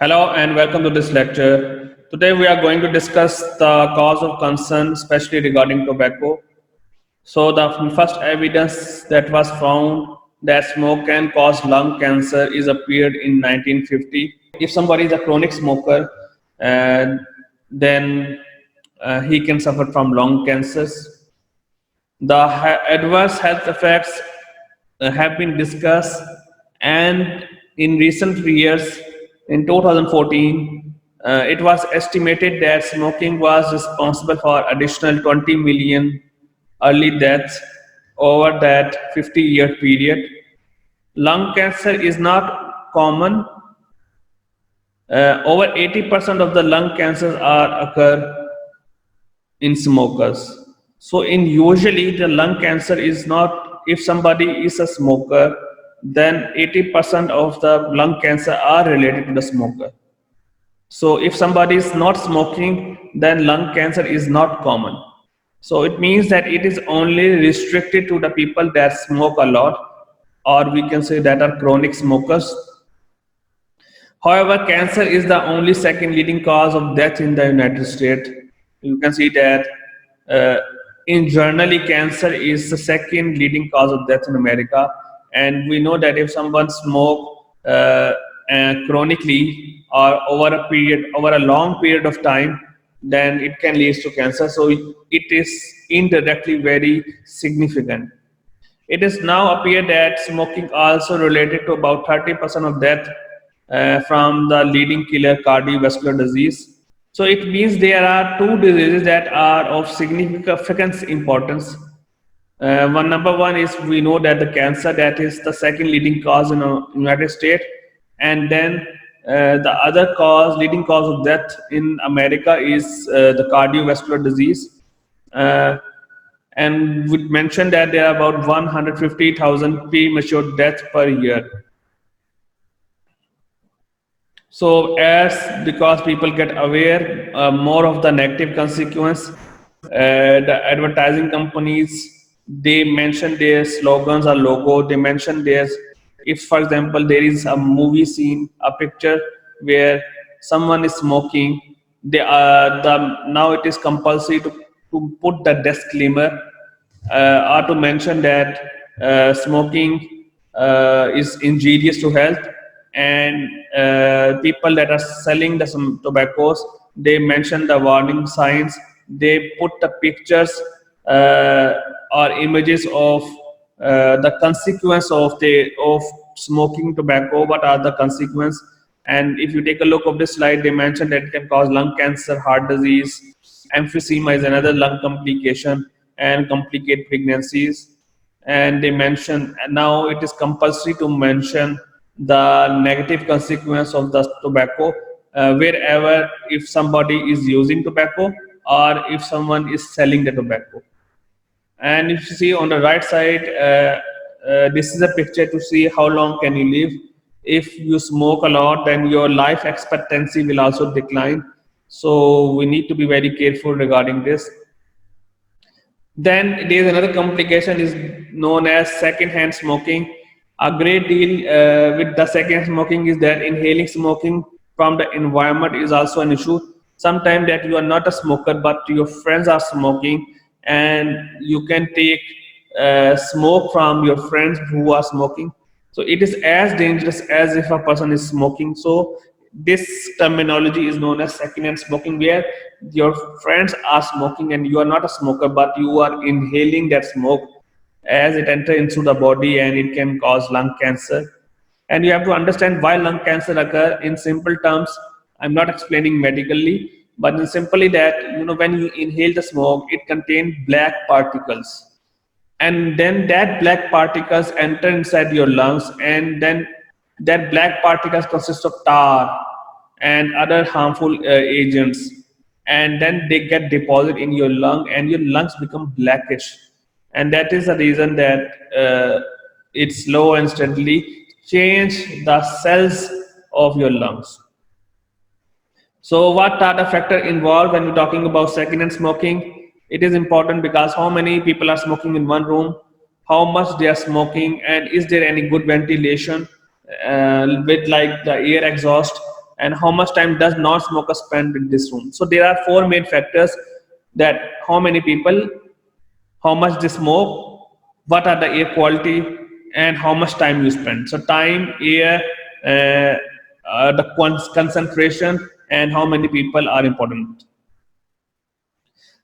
Hello and welcome to this lecture. Today we are going to discuss the cause of concern, especially regarding tobacco. So the first evidence that was found that smoke can cause lung cancer is appeared in 1950. If somebody is a chronic smoker, uh, then he can suffer from lung cancers. The adverse health effects have been discussed, and in recent years, in 2014, it was estimated that smoking was responsible for additional 20 million early deaths over that 50-year period. Lung cancer is not common. Over 80% of the lung cancers are occur in smokers. So in usually the lung cancer is not, if somebody is a smoker, then 80% of the lung cancer are related to the smoker. So if somebody is not smoking, then lung cancer is not common. So it means that it is only restricted to the people that smoke a lot, or we can say that are chronic smokers. However, cancer is the only second leading cause of death in the United States. You can see that uh, in generally, cancer is the second leading cause of death in America. And we know that if someone smoke chronically or over a long period of time, then it can lead to cancer. So it is indirectly very significant. It is now appeared that smoking also related to about 30% of death from the leading killer cardiovascular disease. So it means there are two diseases that are of significant importance. One number one is we know that the cancer that is the second leading cause in the United States, and then the other cause leading cause of death in America is the cardiovascular disease. Uh, and we mentioned that there are about 150,000 premature deaths per year. So as because people get aware more of the negative consequence, the advertising companies, they mention their slogans or logo. They mention their, if for example there is a movie scene, a picture where someone is smoking, they now it is compulsory to put the disclaimer or to mention that smoking is injurious to health, and people that are selling the some tobaccos, they mention the warning signs, they put the pictures or images of the consequence of smoking tobacco, what are the consequences. And if you take a look of this slide, they mention that it can cause lung cancer, heart disease, emphysema is another lung complication, and complicate pregnancies. And they mention, and now it is compulsory to mention the negative consequence of the tobacco wherever, if somebody is using tobacco or if someone is selling the tobacco. And if you see on the right side, this is a picture to see how long can you live. If you smoke a lot, then your life expectancy will also decline. So we need to be very careful regarding this. Then there is another complication is known as second-hand smoking. A great deal with the second smoking is that inhaling smoking from the environment is also an issue. Sometimes that you are not a smoker, but your friends are smoking, and you can take smoke from your friends who are smoking. So it is as dangerous as if a person is smoking. So this terminology is known as secondhand smoking, where your friends are smoking and you are not a smoker, but you are inhaling that smoke as it enters into the body, and it can cause lung cancer. And you have to understand why lung cancer occur in simple terms. I'm not explaining medically, but in simply that, when you inhale the smoke, it contains black particles, and then that black particles enter inside your lungs, and then that black particles consist of tar and other harmful agents, and then they get deposited in your lung and your lungs become blackish. And that is the reason that it slow and steadily change the cells of your lungs. So what are the factors involved when we're talking about second-hand smoking? It is important because how many people are smoking in one room, how much they are smoking, and is there any good ventilation with like the air exhaust, and how much time does non-smoker spend in this room. So there are four main factors: that how many people, how much they smoke, what are the air quality, and how much time you spend. So time, air, uh, the concentration, and how many people are important.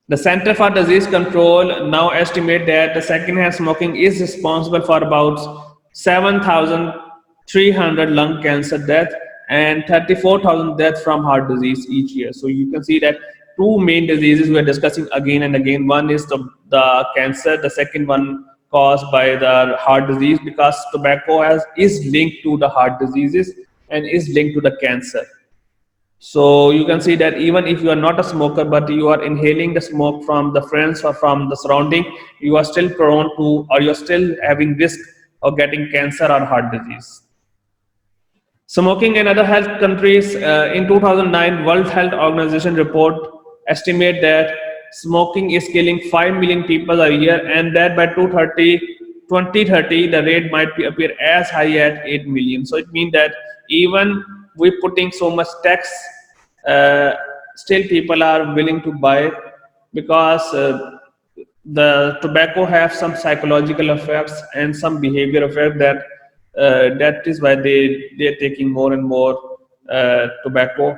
The Center for Disease Control now estimate that the secondhand smoking is responsible for about 7,300 lung cancer deaths and 34,000 deaths from heart disease each year. So you can see that two main diseases we are discussing again and again. One is the cancer, the second one caused by the heart disease, because tobacco is linked to the heart diseases and is linked to the cancer. So you can see that even if you are not a smoker, but you are inhaling the smoke from the friends or from the surrounding, you are still prone to, or you're still having risk of getting cancer or heart disease. Smoking in other health countries, in 2009, World Health Organization report estimate that smoking is killing 5 million people a year, and that by 2030, the rate might appear as high at 8 million. So it means that even we putting so much tax, uh, still people are willing to buy, because the tobacco have some psychological effects and some behavior effect, that is why they're taking more and more tobacco.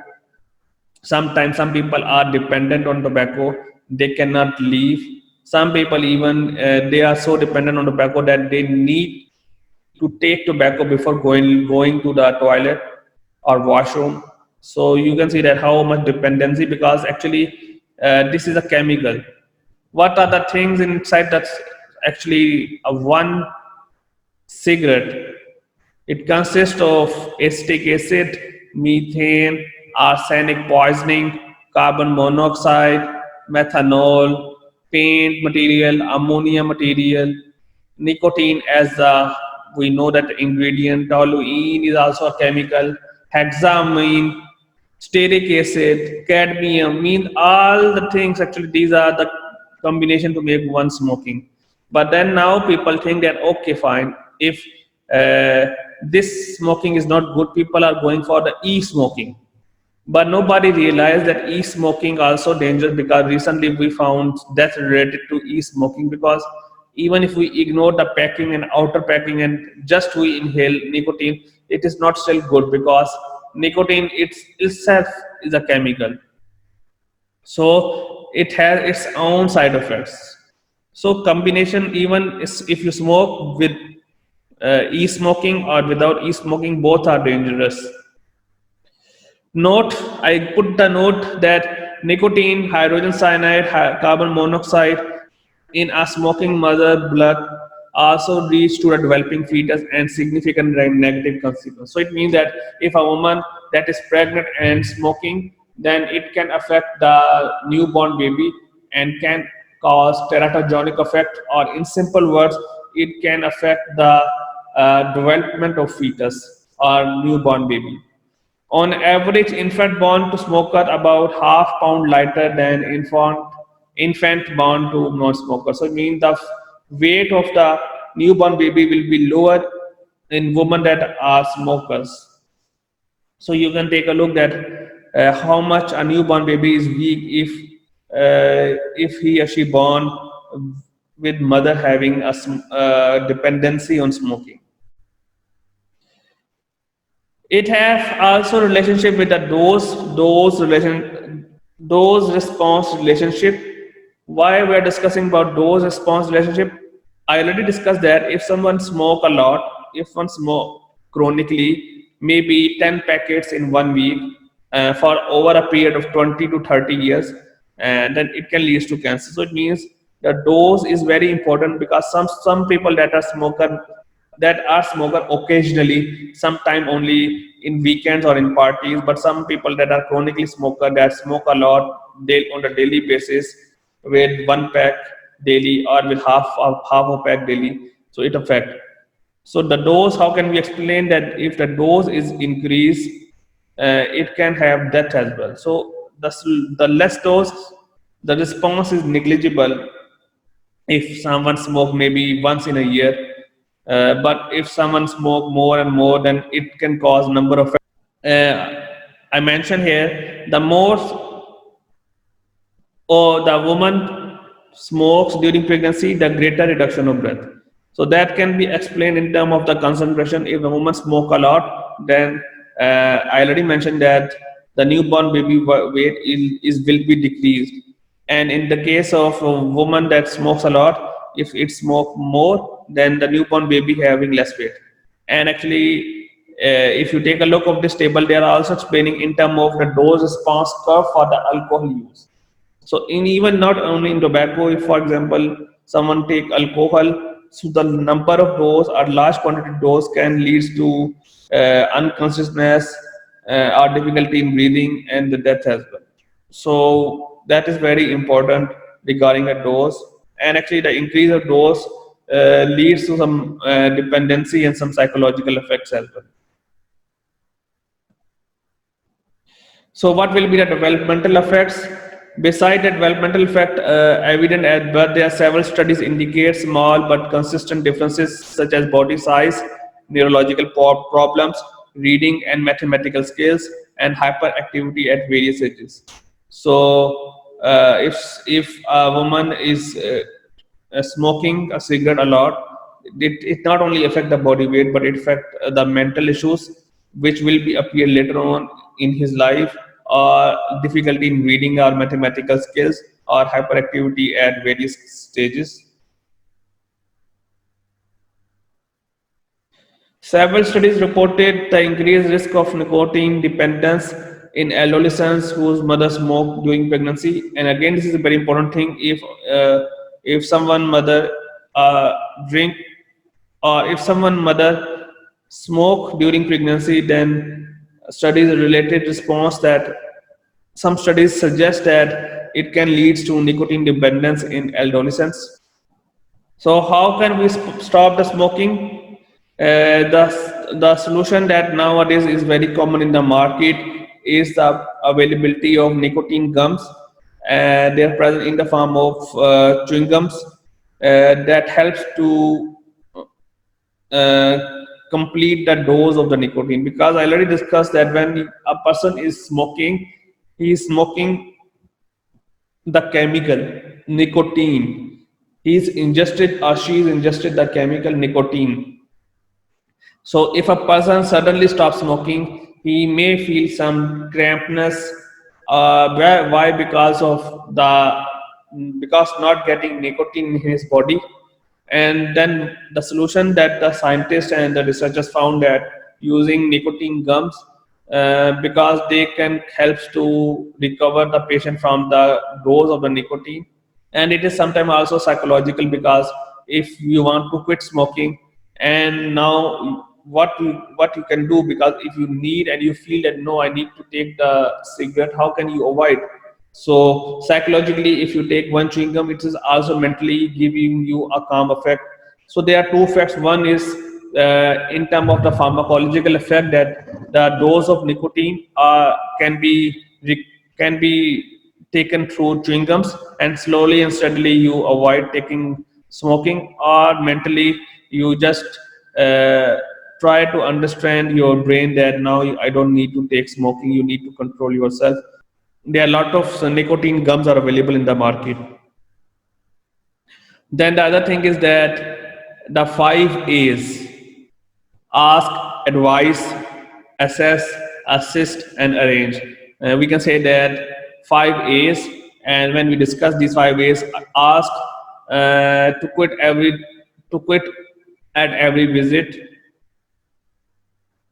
Sometimes some people are dependent on tobacco, they cannot leave. Some people even they are so dependent on tobacco that they need to take tobacco before going to the toilet or washroom. So you can see that how much dependency, because actually this is a chemical. What are the things inside that's actually a one cigarette? It consists of acetic acid, methane, arsenic poisoning, carbon monoxide, methanol, paint material, ammonia material, nicotine as the, we know that ingredient, toluene is also a chemical, hexamine, stearic acid, cadmium, mean all the things, actually these are the combination to make one smoking. But then now people think that okay, fine, if this smoking is not good, people are going for the e-smoking. But nobody realized that e-smoking also dangerous, because recently we found death related to e-smoking, because even if we ignore the packing and outer packing and just we inhale nicotine, it is not still good, because nicotine itself is a chemical. So it has its own side effects. So combination, even if you smoke with e-smoking or without e-smoking, both are dangerous. Note, I put the note that nicotine, hydrogen cyanide, carbon monoxide in a smoking mother blood also reach to the developing fetus and significant negative consequences. So it means that if a woman that is pregnant and smoking, then it can affect the newborn baby and can cause teratogenic effect, or in simple words, it can affect the development of fetus or newborn baby. On average, infant born to smoker about half pound lighter than infant born to non-smoker. So it means the weight of the newborn baby will be lower in women that are smokers. So you can take a look at how much a newborn baby is weak if he or she born with mother having a dependency on smoking. It have also relationship with the dose response relationship. Why we are discussing about dose response relationship? I already discussed that if someone smoke a lot, if one smoke chronically, maybe 10 packets in 1 week for over a period of 20 to 30 years, and then it can lead to cancer. So it means the dose is very important, because some people that are smoker occasionally, sometime only in weekends or in parties, but some people that are chronically smoker that smoke a lot on a daily basis, with one pack daily or with half a pack daily, so it affect. So the dose, how can we explain that? If the dose is increased, it can have death as well. So the less dose, the response is negligible if someone smoke maybe once in a year. But if someone smoke more and more, then it can cause number of I mentioned here, the more or the woman smokes during pregnancy, the greater reduction of breath. So that can be explained in terms of the concentration. If the woman smoke a lot, then I already mentioned that the newborn baby weight is will be decreased. And in the case of a woman that smokes a lot, if it smoke more, then the newborn baby having less weight. And actually, if you take a look of this table, they are also explaining in terms of the dose response curve for the alcohol use. So in even not only in tobacco, if for example someone take alcohol, so the number of dose or large quantity dose can lead to unconsciousness or difficulty in breathing and the death as well. So that is very important regarding a dose. And actually, the increase of dose leads to some dependency and some psychological effects as well. So, what will be the developmental effects? Beside the developmental effect evident at birth, there are several studies indicate small but consistent differences such as body size, neurological problems, reading and mathematical skills, and hyperactivity at various ages. So, if a woman is smoking a cigarette a lot, it not only affect the body weight, but it affect the mental issues, which will be appear later on in his life, or difficulty in reading or mathematical skills, or hyperactivity at various stages. Several studies reported the increased risk of nicotine dependence in adolescents whose mother smoked during pregnancy. And again, this is a very important thing. If someone mother drink, or if someone mother smoke during pregnancy, then studies related response that some studies suggest that it can lead to nicotine dependence in adolescents. So how can we stop the smoking? The solution that nowadays is very common in the market is the availability of nicotine gums. They are present in the form of chewing gums that helps to uh, complete the dose of the nicotine. Because I already discussed that when a person is smoking, he is smoking the chemical nicotine. He's ingested or she's ingested the chemical nicotine. So if a person suddenly stops smoking, he may feel some crampness. Why? Because of the because not getting nicotine in his body. And then the solution that the scientists and the researchers found that using nicotine gums, because they can help to recover the patient from the dose of the nicotine. And it is sometimes also psychological, because if you want to quit smoking, and now what you can do, because if you need and you feel that no, I need to take the cigarette, how can you avoid? So psychologically, if you take one chewing gum, it is also mentally giving you a calm effect. So there are two effects. One is in terms of the pharmacological effect, that the dose of nicotine can be taken through chewing gums, and slowly and steadily you avoid taking smoking, or mentally you just uh, try to understand your brain that now I don't need to take smoking. You need to control yourself. There are a lot of nicotine gums are available in the market. Then the other thing is that the 5 A's: ask, advise, assess, assist, and arrange. We can say that 5 A's. And when we discuss these 5 A's: ask to quit at every visit.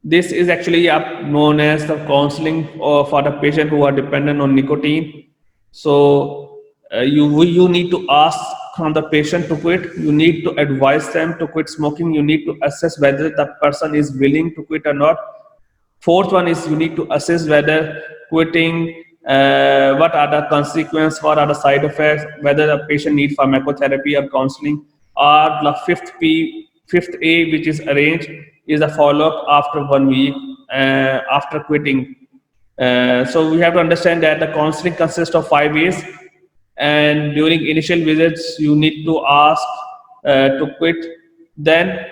This is actually known as the counseling for the patient who are dependent on nicotine. So you need to ask from the patient to quit. You need to advise them to quit smoking. You need to assess whether the person is willing to quit or not. Fourth one is you need to assess whether quitting, what are the consequences, what are the side effects, whether the patient needs pharmacotherapy or counseling. Or the fifth A, which is arranged, is a follow up after 1 week after quitting. So we have to understand that the counseling consists of 5 A's, and during initial visits you need to ask to quit. Then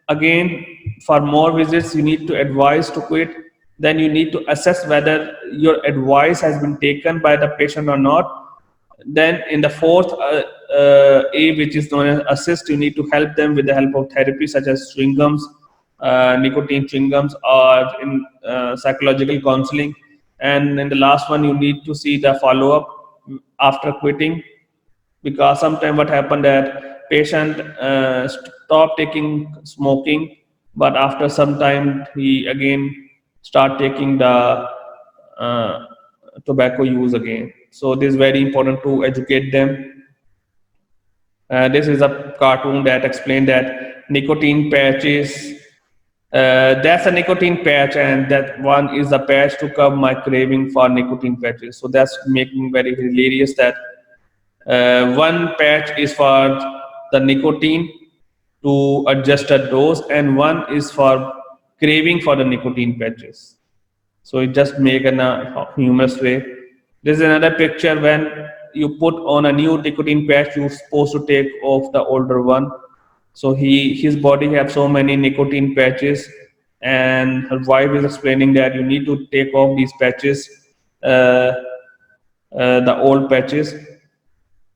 again, for more visits you need to advise to quit. then you need to assess whether your advice has been taken by the patient or not. Then in the fourth A, which is known as assist, you need to help them with the help of therapy such as chewing gums, nicotine chewing gums, or in psychological counseling. And in the last one, you need to see the follow up after quitting, because sometimes what happened that patient stop taking smoking, but after some time he again start taking the uh, tobacco use again. So this is very important to educate them. This is a cartoon that explained that nicotine patches. That's a nicotine patch, and that one is a patch to curb my craving for nicotine patches. So that's making very hilarious that one patch is for the nicotine to adjust a dose, and one is for craving for the nicotine patches. So it just make in a humorous way. This is another picture when you put on a new nicotine patch, you're supposed to take off the older one. So his body have so many nicotine patches, and her wife is explaining that you need to take off these patches, uh, the old patches,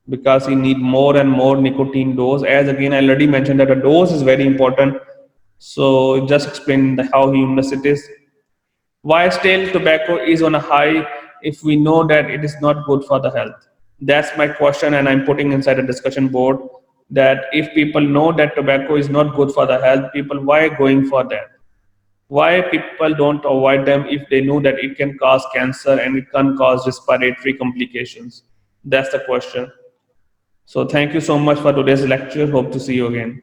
because he need more and more nicotine dose. As again, I already mentioned that a dose is very important. So just explain how humorous it is. Why still tobacco is on a high if we know that it is not good for the health? That's my question, and I'm putting inside a discussion board that if people know that tobacco is not good for the health, people why going for that? Why people don't avoid them if they know that it can cause cancer and it can cause respiratory complications? That's the question. So thank you so much for today's lecture. Hope to see you again.